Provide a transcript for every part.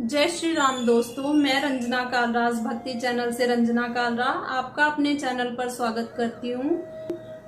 जय श्री राम दोस्तों, मैं रंजना कालराज भक्ति चैनल से रंजना कालरा आपका अपने चैनल पर स्वागत करती हूँ।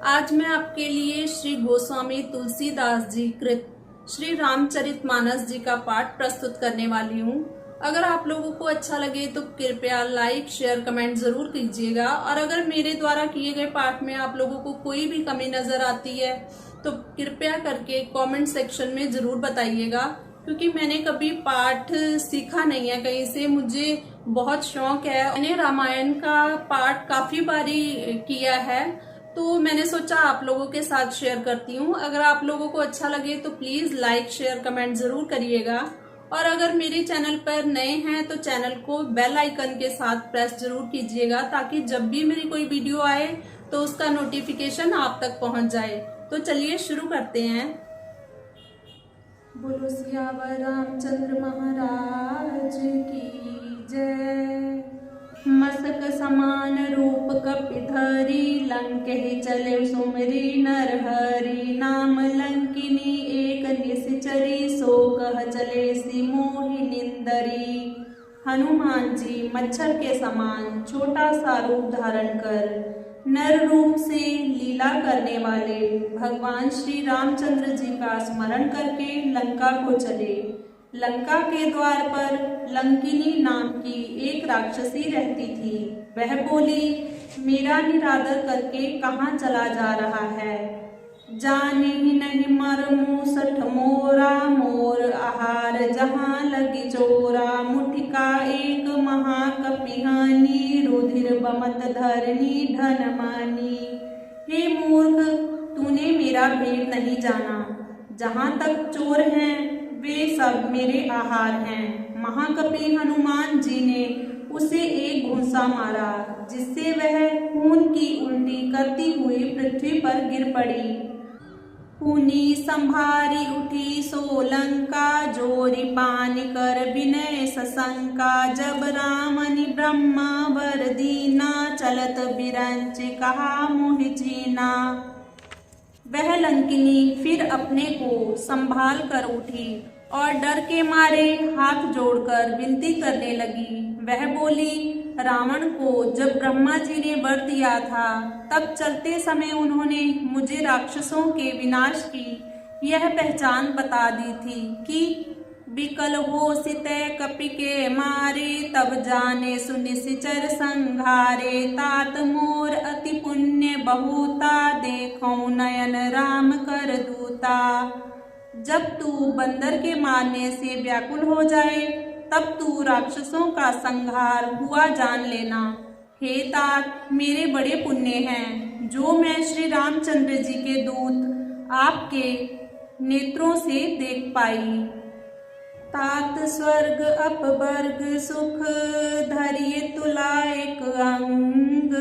आज मैं आपके लिए श्री गोस्वामी तुलसीदास जी कृत श्री रामचरितमानस जी का पाठ प्रस्तुत करने वाली हूँ। अगर आप लोगों को अच्छा लगे तो कृपया लाइक शेयर कमेंट जरूर कीजिएगा, और अगर मेरे द्वारा किए गए पाठ में आप लोगों को कोई भी कमी नजर आती है तो कृपया करके कमेंट सेक्शन में जरूर बताइएगा, क्योंकि मैंने कभी पाठ सीखा नहीं है कहीं से। मुझे बहुत शौक है, मैंने रामायण का पाठ काफी बारी किया है, तो मैंने सोचा आप लोगों के साथ शेयर करती हूँ। अगर आप लोगों को अच्छा लगे तो प्लीज लाइक शेयर कमेंट जरूर करिएगा, और अगर मेरे चैनल पर नए हैं तो चैनल को बेल आइकन के साथ प्रेस जरूर कीजिएगा, ताकि जब भी मेरी कोई वीडियो आए तो उसका नोटिफिकेशन आप तक पहुंच जाए। तो चलिए शुरू करते हैं। बोलो सियावर रामचंद्र महाराज की जय। मस्तक समान रूप कपिधरी, लंके चले सुमरी नरहरि। नाम लंकिनी एक निश्चरी, सो कह चले सी मोहि निंदरी। हनुमान जी मच्छर के समान छोटा सा रूप धारण कर नर रूप से लीला करने वाले भगवान श्री रामचंद्र जी का स्मरण करके लंका को चले। लंका के द्वार पर लंकिनी नाम की एक राक्षसी रहती थी। वह बोली, मेरा निरादर करके कहाँ चला जा रहा है। जाने ही नहीं मरमु सठ मोरा, मोर आहार जहाँ लगी चोरा। मुठिका एक महाकपिहानी, रुधिर बमत धरनी धन मानी। हे मूर्ख, तूने मेरा भेद नहीं जाना। जहाँ तक चोर हैं वे सब मेरे आहार हैं। महाकपि हनुमान जी ने उसे एक घूंसा मारा, जिससे वह खून की उल्टी करती हुई पृथ्वी पर गिर पड़ी। खूनी संभारी उठी सोलंका, जोरी पानी कर विनय सशंका। जब रामनि ब्रह्मा वर दीना, चलत बिरंच कहा मोहि चीना। वह लंकिनी फिर अपने को संभाल कर उठी और डर के मारे हाथ जोड़कर विनती करने लगी। वह बोली, रावण को जब ब्रह्मा जी ने वर दिया था तब चलते समय उन्होंने मुझे राक्षसों के विनाश की यह पहचान बता दी थी कि विकल हो सितै कपि के मारे। तब जाने सुनिश्चर संघारे, तात मोर अति पुण्य बहुता। देखो नयन राम कर दूता। जब तू बंदर के मारने से व्याकुल हो जाए तब तू राक्षसों का संहार हुआ जान लेना। हे तात, मेरे बड़े पुण्य हैं जो मैं श्री रामचंद्र जी के दूत आपके नेत्रों से देख पाई। तात स्वर्ग अपवर्ग सुख, धरिय तुला एक अंग।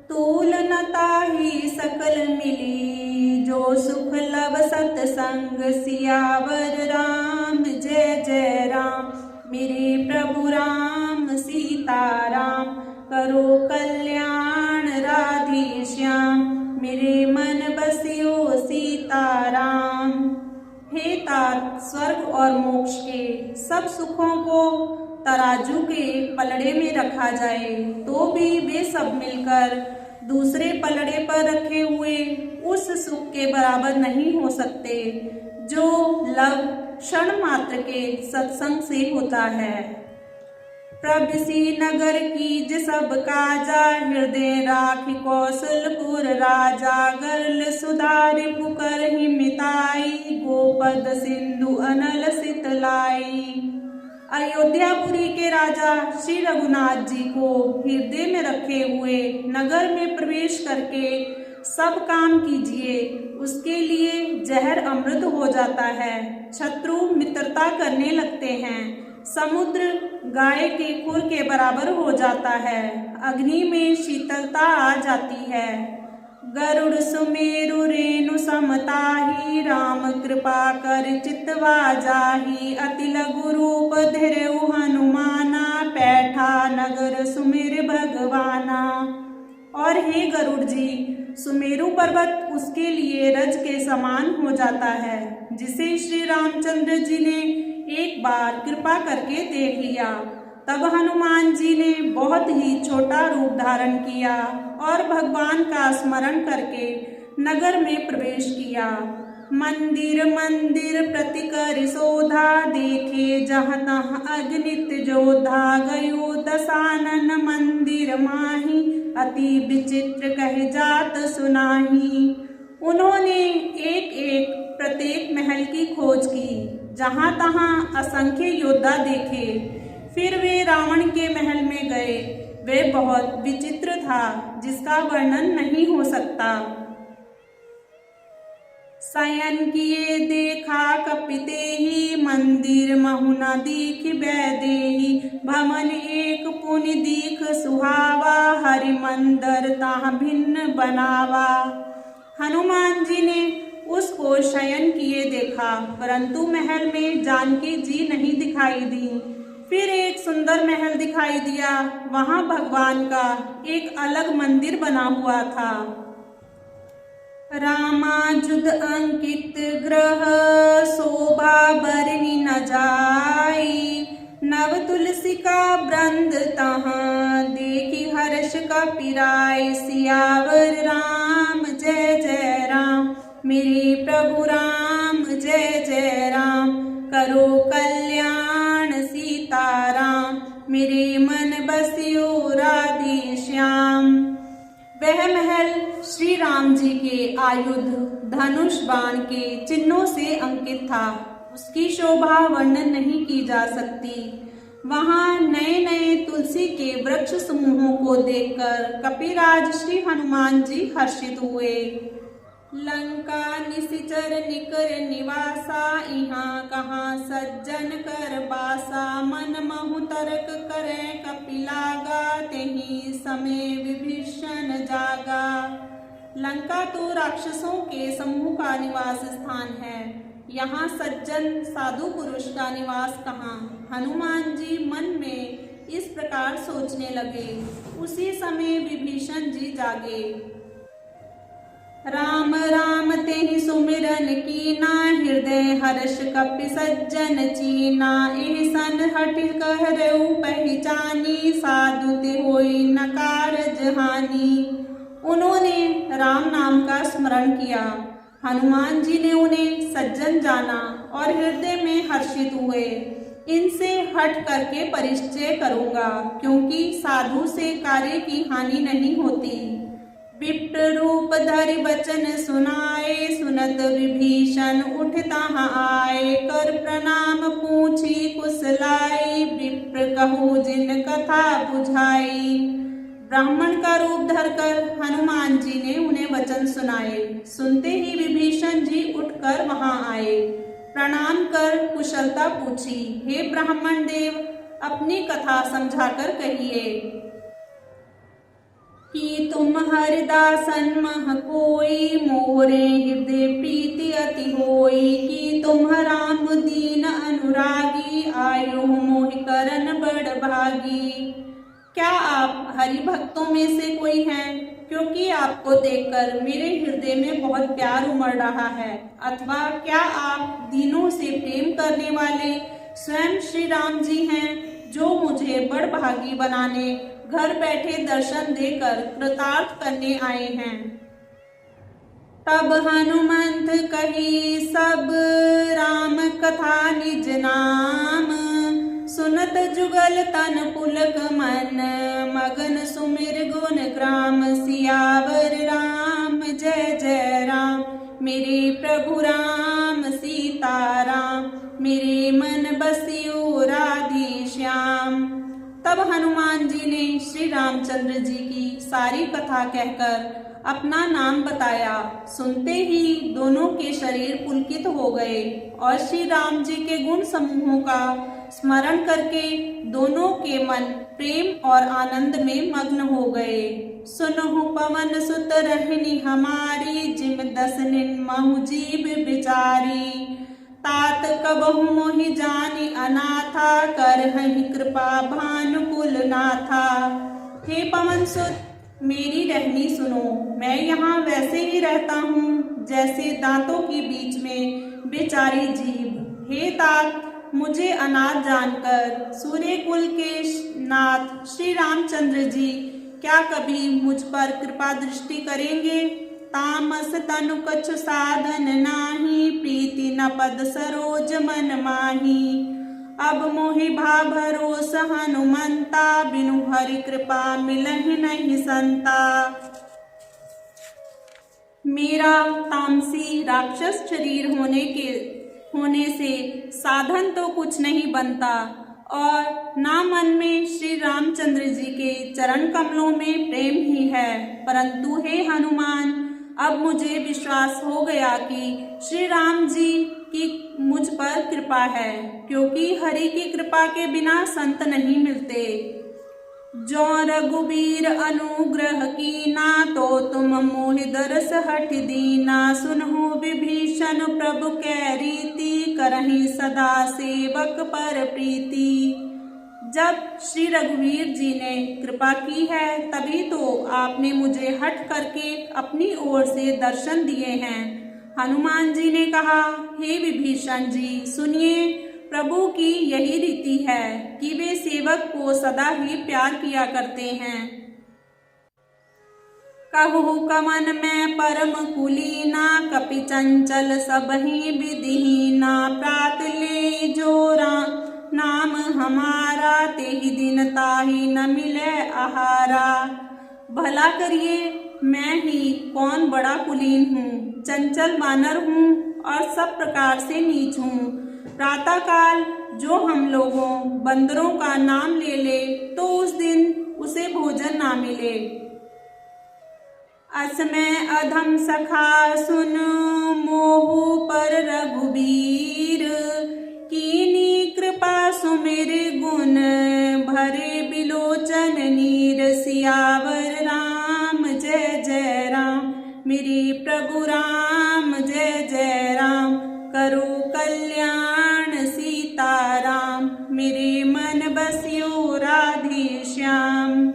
तूल न ताहि सकल मिली, जो सुख लब सतसंग। सियावर राम जय जय राम, मेरे प्रभु राम सीताराम। करो कल्याण राधे श्याम, मेरे मन बसियो सीताराम। हे तात, स्वर्ग और मोक्ष के सब सुखों को तराजू के पलड़े में रखा जाए तो भी वे सब मिलकर दूसरे पलड़े पर रखे हुए उस सुख के बराबर नहीं हो सकते जो लव क्षण मात्र के सत्संग से होता है। प्रभसी नगर कीज सब काजा, हृदय राखी कौशलपुर राजा। गर्ल सुधारि पुकर हिमिताई, गोपद सिंधु अनल सितलाई। अयोध्यापुरी के राजा श्री रघुनाथ जी को हृदय में रखे हुए नगर में प्रवेश करके सब काम कीजिए, उसके लिए जहर अमृत हो जाता है। शत्रु मित्रता करने लगते हैं, समुद्र गाय के खुर के बराबर हो जाता है, अग्नि में शीतलता आ जाती है। गरुड़ सुमेरु रेणु समताही, राम कृपा कर चितवा जाही। अति लघु रूप धरऊ हनुमाना, पैठा नगर सुमिर भगवाना। और हे गरुड़ जी, सुमेरु पर्वत उसके लिए रज के समान हो जाता है, जिसे श्री रामचंद्र जी ने एक बार कृपा करके देख लिया। तब हनुमान जी ने बहुत ही छोटा रूप धारण किया और भगवान का स्मरण करके नगर में प्रवेश किया। मंदिर मंदिर प्रति कर शोधा, देखे जहाँ तहाँ अगणित जोधा, गयो दशानन मंदिर माही, अति विचित्र कह जात सुनाही। उन्होंने एक एक प्रत्येक महल की खोज की, जहाँ तहाँ असंख्य योद्धा देखे। फिर वे रावण के महल में गए। वे बहुत विचित्र था, जिसका वर्णन नहीं हो सकता। शयन किए देखा कपिते ही, मंदिर महु न दीख बैदेही, भवन एक पुनि दीख सुहावा, हरि मंदिर ताह भिन्न बनावा। हनुमान जी ने उसको शयन किए देखा, परंतु महल में जानकी जी नहीं दिखाई दी। फिर एक सुंदर महल दिखाई दिया, वहां भगवान का एक अलग मंदिर बना हुआ था। रामाजुध अंकित ग्रह, शोभा बरनी न जाई, नव तुलसी का वृंद तहाँ, देखी हर्ष कपिराय, सियावर राम जय जय राम, मेरे प्रभु राम जय जय राम, करो कल्याण सीताराम, मेरे मन बसियो राधे श्याम। वह महल श्री राम जी के आयुध, धनुष, बाण के चिन्हों से अंकित था। उसकी शोभा वर्णन नहीं की जा सकती। वहां नए नए तुलसी के वृक्ष समूहों को देखकर कपिराज श्री हनुमान जी हर्षित हुए। लंका निशिचर निकर निवासा, इहाँ कहाँ सज्जन कर बासा, मन महु तर्क करे कपिलागा, तेहि समय विभीषण जागा। लंका तो राक्षसों के समूह का निवास स्थान है, यहाँ सज्जन साधु पुरुष का निवास कहाँ। हनुमान जी मन में इस प्रकार सोचने लगे। उसी समय विभीषण जी जागे। राम राम तेहि सुमिरन कीना, हृदय हर्ष कपि सज्जन चीना, एसन हठ कहरऊ पहचानी, साधु ते होई न कारज हानि। उन्होंने राम नाम का स्मरण किया। हनुमान जी ने उन्हें सज्जन जाना और हृदय में हर्षित हुए। इनसे हट करके परिचय करूंगा, क्योंकि साधु से कार्य की हानि नहीं होती। विप्र रूप धरि बचन सुनाए, सुनत विभीषण उठ तहाँ आए, कर प्रणाम पूछी कुशलाई, विप्र कहू जिन कथा बुझाई। ब्राह्मण का रूप धरकर हनुमान जी ने उन्हें वचन सुनाए। सुनते ही विभीषण जी उठकर वहां आए। प्रणाम कर कुशलता पूछी। हे ब्राह्मण देव, अपनी कथा समझाकर कहिए कि तुम हरिदासन मह कोई, मोरे हृदय प्रीति अति होई, कि तुम राम दीन अनुरागी, आयो मोहि करन बड़ भागी। क्या आप हरि भक्तों में से कोई हैं? क्योंकि आपको देखकर मेरे हृदय में बहुत प्यार उमड़ रहा है। अथवा क्या आप दीनों से प्रेम करने वाले स्वयं श्री राम जी हैं, जो मुझे बड़ भागी बनाने, घर बैठे दर्शन देकर कृतार्थ करने आए हैं। तब हनुमंत कही सब राम कथा निज नाम, सुनत जुगल तन पुलक मन, मगन सुमिर गुण ग्राम, सियावर राम जय जय राम, मेरे प्रभु राम सीताराम, मेरे मन बसियो राधे श्याम। तब हनुमान जी ने श्री रामचंद्र जी की सारी कथा कहकर अपना नाम बताया। सुनते ही दोनों के शरीर पुलकित हो गए और श्री राम जी के गुण समूहों का स्मरण करके दोनों के मन प्रेम और आनंद में मग्न हो गए। सुनहु पवन सुत रहनी हमारी, जिम दस निर्महु जीव बिचारी, तात कबहु मोहि जानि अनाथा, करहि कृपा भानुकुल नाथा। हे पवन सुत, मेरी रहनी सुनो। मैं यहाँ वैसे ही रहता हूँ जैसे दांतों के बीच में बेचारी जीव। हे तात, मुझे अनाथ जानकर सूर्य कुल के नाथ श्री रामचंद्र जी क्या कभी मुझ पर कृपा दृष्टि करेंगे? तामस तनु कछु साधन नाही, प्रीति न पद सरोज मन माही। अब मोहि भा भरोस हनुमंता, बिनु हरि कृपा मिलहि नहीं संता। मेरा तामसी राक्षस शरीर होने से साधन तो कुछ नहीं बनता और ना मन में श्री रामचंद्र जी के चरण कमलों में प्रेम ही है, परंतु हे हनुमान, अब मुझे विश्वास हो गया कि श्री राम जी की मुझ पर कृपा है, क्योंकि हरि की कृपा के बिना संत नहीं मिलते। जो रघुबीर अनुग्रह कीना, तो तुम मोहि दरस हठ दीना। सुनहु विभीषण प्रभु कै रीति, करहि सदा सेवक पर प्रीति। जब श्री रघुवीर जी ने कृपा की है, तभी तो आपने मुझे हट करके अपनी ओर से दर्शन दिए हैं। हनुमान जी ने कहा, हे विभीषण जी, सुनिए, प्रभु की यही रीति है कि वे सेवक को सदा ही प्यार किया करते हैं। कहु कमन में परम कुलीना, कपि चंचल सबहि विधिहीना। प्रात ले जो नाम हमारा, तेहि दिन ताहि न मिले आहारा। भला करिए, मैं ही कौन बड़ा कुलीन हूँ, चंचल वानर हूँ और सब प्रकार से नीच हूँ। प्रातः काल जो हम लोगों बंदरों का नाम ले ले, तो उस दिन उसे भोजन ना मिले। असमय अधम सखा सुन, मोहु पर रघुबीर। कीनी कृपा सुमिर गुण, भरे बिलोचन नीर। सियावर राम जय जय राम, मेरे प्रभु राम जय जय राम। करो कल्याण सीताराम, मेरे मन बसियो राधे श्याम।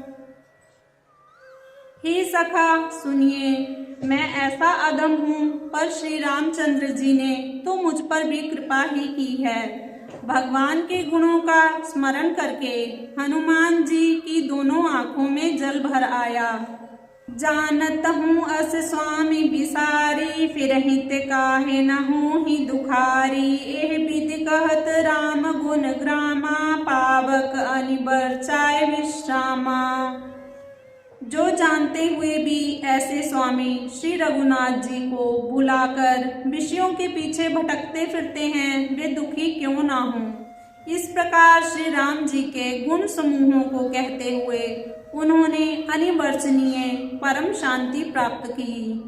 हे सखा सुनिए, मैं ऐसा अधम हूँ, पर श्री रामचंद्र जी ने तो मुझ पर भी कृपा ही की है। भगवान के गुणों का स्मरण करके हनुमान जी की दोनों आंखों में जल भर आया। जानत हूँ अस स्वामी बिसारी, फिर हित काहे न हूँ ही दुखारी। एह विधि कहत राम गुण ग्रामा, पावक अनिबर चाय विश्रामा। जो जानते हुए भी ऐसे स्वामी श्री रघुनाथ जी को बुलाकर विषयों के पीछे भटकते फिरते हैं, वे दुखी क्यों ना हों। इस प्रकार श्री राम जी के गुण समूहों को कहते हुए उन्होंने अनिवर्चनीय परम शांति प्राप्त की।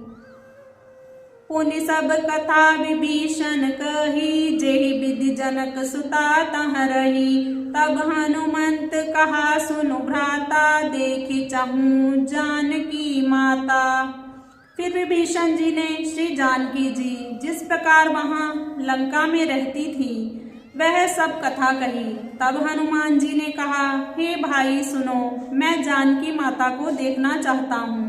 पुनि सब कथा विभीषण कही, जेहि विधि जनक सुता तह रही। तब हनुमंत कहा सुनु भ्राता, देखी चाहूं जानकी माता। फिर विभीषण जी ने श्री जानकी जी जिस प्रकार वहां लंका में रहती थी, वह सब कथा कही। तब हनुमान जी ने कहा, हे भाई सुनो, मैं जानकी माता को देखना चाहता हूँ।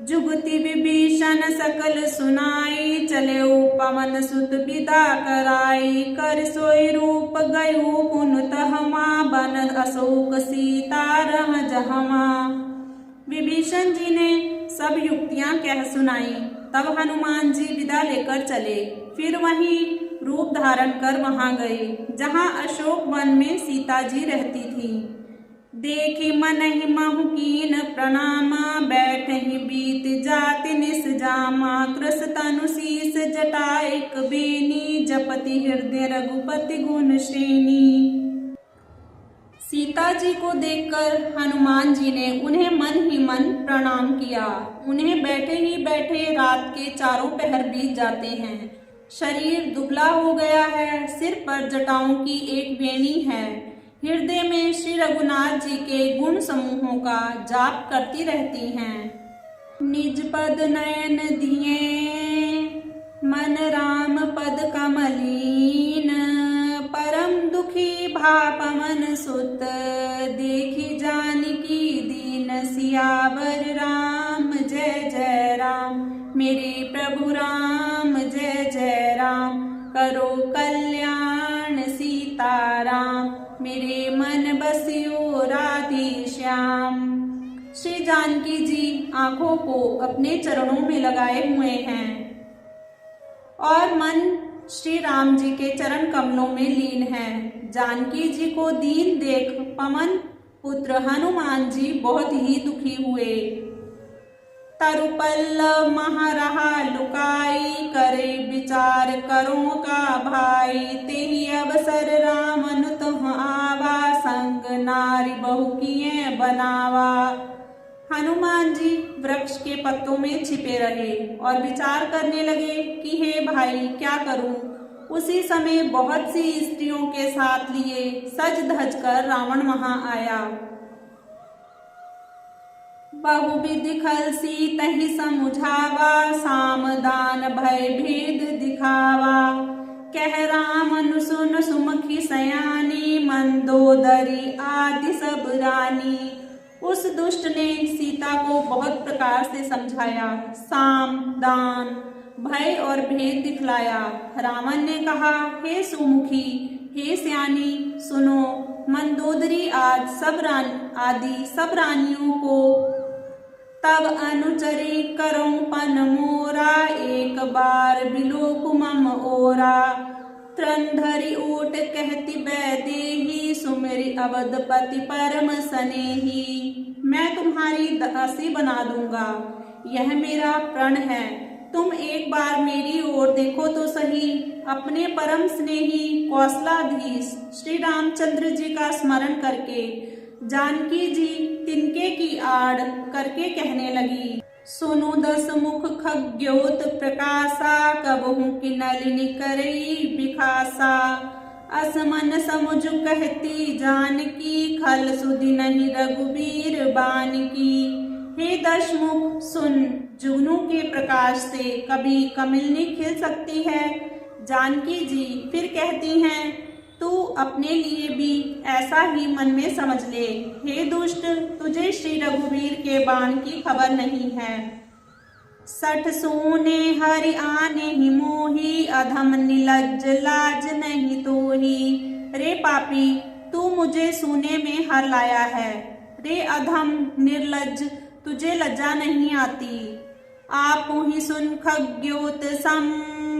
जुगति विभीषण सकल सुनाई, चले पवन सुत विदा कराई। कर सोई रूप गयो पुन तहमा, बन अशोक सीता रह जहमा। विभीषण जी ने सब युक्तियां कह सुनाई। तब हनुमान जी विदा लेकर चले। फिर वहीं रूप धारण कर वहां गए जहां अशोक वन में सीता जी रहती थी। देखी मनहि महु कीन प्रणामा, बैठहि बीत जाति निस जामा। कृस तनु शीस जटाइक बेनी, जपति हृदय रघुपति गुण श्रेणी। सीता जी को देखकर हनुमान जी ने उन्हें मन ही मन प्रणाम किया। उन्हें बैठे ही बैठे रात के चारों पहर बीत जाते हैं। शरीर दुबला हो गया है, सिर पर जटाओं की एक वेणी है। हृदय में श्री रघुनाथ जी के गुण समूहों का जाप करती रहती हैं। निज पद नयन दिए, मन राम पद कमलीन। परम दुखी भा पवन सुत, देखी जानकी दीन। सियावर राम जय जय राम, मेरे प्रभु राम जय जय राम। करो कल्याण सीता आंखों को अपने चरणों में लगाए हुए हैं और मन श्री राम जी के चरण कमलों में लीन है। जानकी जी को दीन देख पवन पुत्र हनुमान जी बहुत ही दुखी हुए। तरुपल्ल महरहा लुकाई, करे विचार करो का भाई, तेहि अवसर रामन तुह आवा, संग नारी बहु किए बनावा। हनुमान जी वृक्ष के पत्तों में छिपे रहे और विचार करने लगे कि हे भाई क्या करूं। उसी समय बहुत सी स्त्रियों के साथ लिए सज धज कर रावण वहां आया। बहुविधि खलसी तहि समुझावा, सामदान भय भेद दिखावा। कह रामन सुन सुमुखी सयानी, मंदोदरी आदि सब रानी। उस दुष्ट ने सीता को बहुत प्रकार से समझाया, साम दान भय और भेद दिखलाया। रावण ने कहा, हे सुमुखी, हे सयानी, सुनो, मंदोदरी आदि सब रानियों को तब अनुचरी करऊं पन मोरा, एक बार बिलोक मम ओरा। त्रंधरी ओट कहती बैदेही, सुमेरी अवधपति परम सनेही। मैं तुम्हारी दासी बना दूंगा, यह मेरा प्रण है। तुम एक बार मेरी ओर देखो तो सही। अपने परम स्नेही कौशलाधीश श्री रामचंद्र जी का स्मरण करके जानकी जी तिनके की आड़ करके कहने लगी, सुनु दस मुख खग्योत प्रकाशा, कबहू की नलिनी करई बिखासा। असमन समुझ कहती जानकी, खल सुधि नहीं रघुबीर बानकी। हे दशमुख सुन, जुगनू के प्रकाश से कभी कमलिनी खिल सकती है। जानकी जी फिर कहती हैं, तू अपने लिए भी ऐसा ही मन में समझ ले। हे दुष्ट, तुझे श्री रघुवीर के बाण की खबर नहीं है। सठ सोने हरि आने ही मोही, अधम निलज्ज लाज नहीं तोही। रे पापी, तू मुझे सूने में हर लाया है। रे अधम निर्लज्ज, तुझे लज्जा नहीं आती। आप ही सुन खग्योत सम,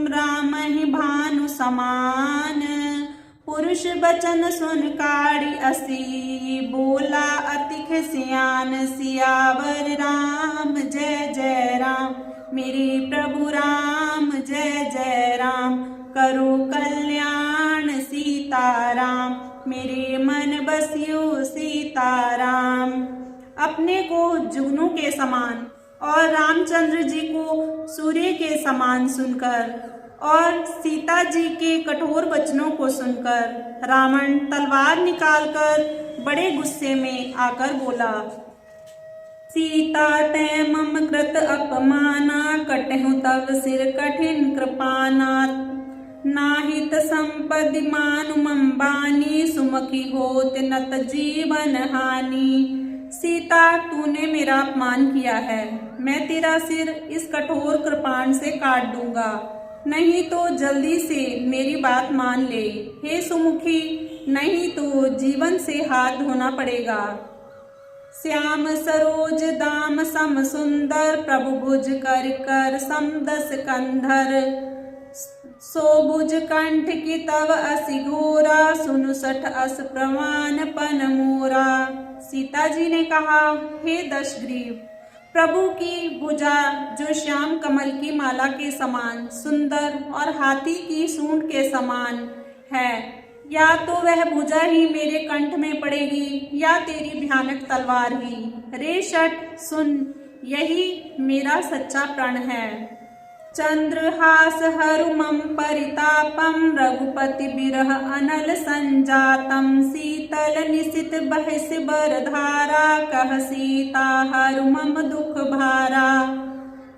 राम ही भानु समान। पुरुष बचन सुन काड़ी असी, बोला अतिख सियान। सियावर राम जय जय राम, मेरे प्रभु राम जय जय राम। करो कल्याण सीताराम, मेरे मन बसियो सीताराम। अपने को जुगनू के समान और रामचंद्र जी को सूर्य के समान सुनकर और सीता जी के कठोर वचनों को सुनकर रावण तलवार निकालकर बड़े गुस्से में आकर बोला, सीता तै मम कृत अपमाना, कटहु तव सिर कठिन कृपाना। नाहित संपदि मानु मम बानी, सुमुखी होत नत जीवन हानि। सीता, तूने मेरा अपमान किया है, मैं तेरा सिर इस कठोर कृपाण से काट दूंगा, नहीं तो जल्दी से मेरी बात मान ले। हे सुमुखी, नहीं तो जीवन से हाथ धोना पड़ेगा। श्याम सरोज दाम सम सुंदर, प्रभु भुज कर कर समदस कंधर। सोभुज कंठ की तव असि घोरा, सुनु सठ अस प्रमाण पन मोरा। सीता जी ने कहा, हे दशग्रीव, प्रभु की भुजा जो श्याम कमल की माला के समान सुंदर और हाथी की सूंड के समान है, या तो वह भुजा ही मेरे कंठ में पड़ेगी या तेरी भयानक तलवार ही। रे शठ, सुन, यही मेरा सच्चा प्रण है। चंद्रहास हरु मम परितापम, रघुपति बिरह अनल संजातम। शीतल निशित बहस बर धारा, कह सीता हरु मम दुख भारा।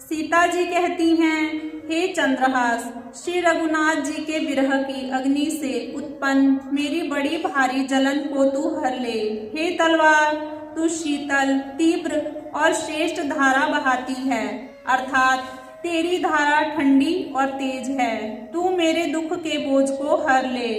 सीता जी कहती हैं, हे चंद्रहास, श्री रघुनाथ जी के विरह की अग्नि से उत्पन्न मेरी बड़ी भारी जलन को तू हर ले। हे तलवार, तू शीतल, तीव्र और श्रेष्ठ धारा बहाती है, अर्थात तेरी धारा ठंडी और तेज है। तू मेरे दुख के बोझ को हर ले।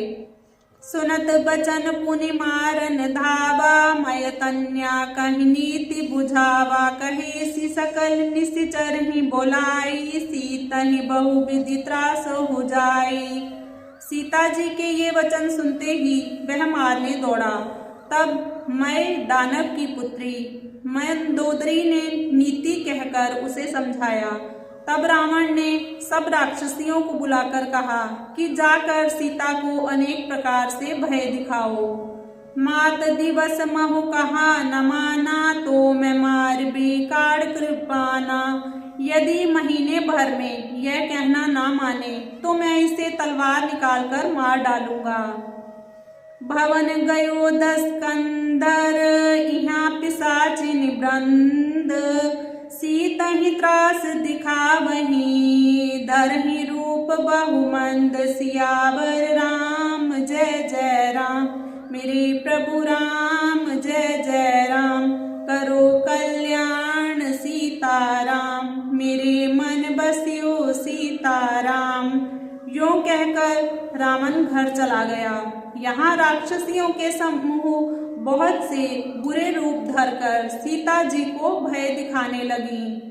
सुनत बचन पुनि मारन धावा, मय तन्या कहि नीति बुझावा। कहे सी सकल निश्चर ही बोलाई, सीतहि बहु विधि त्रास हो जाई। सीता जी के ये वचन सुनते ही वह मारने दौड़ा। तब मय दानव की पुत्री मंदोदरी ने नीति कहकर उसे समझाया। तब रावण ने सब राक्षसियों को बुलाकर कहा कि जाकर सीता को अनेक प्रकार से भय दिखाओ। मात दिवस महु कहा न माना, तो मैं मार बेकार कृपाना। यदि महीने भर में यह कहना ना माने तो मैं इसे तलवार निकालकर मार डालूंगा। भवन गयो 10 कंदर, यहाँ पिशाचिन वृंद। सीतहि त्रास दिखावही, धरहि रूप बहुमंद। सियावर राम जय जय राम, मेरे प्रभु राम जय जय राम। करो कल्याण सीताराम, मेरे मन बसियो सीताराम। यूं कहकर रावण घर चला गया। यहाँ राक्षसियों के समूह बहुत से बुरे रूप धरकर सीता जी को भय दिखाने लगी।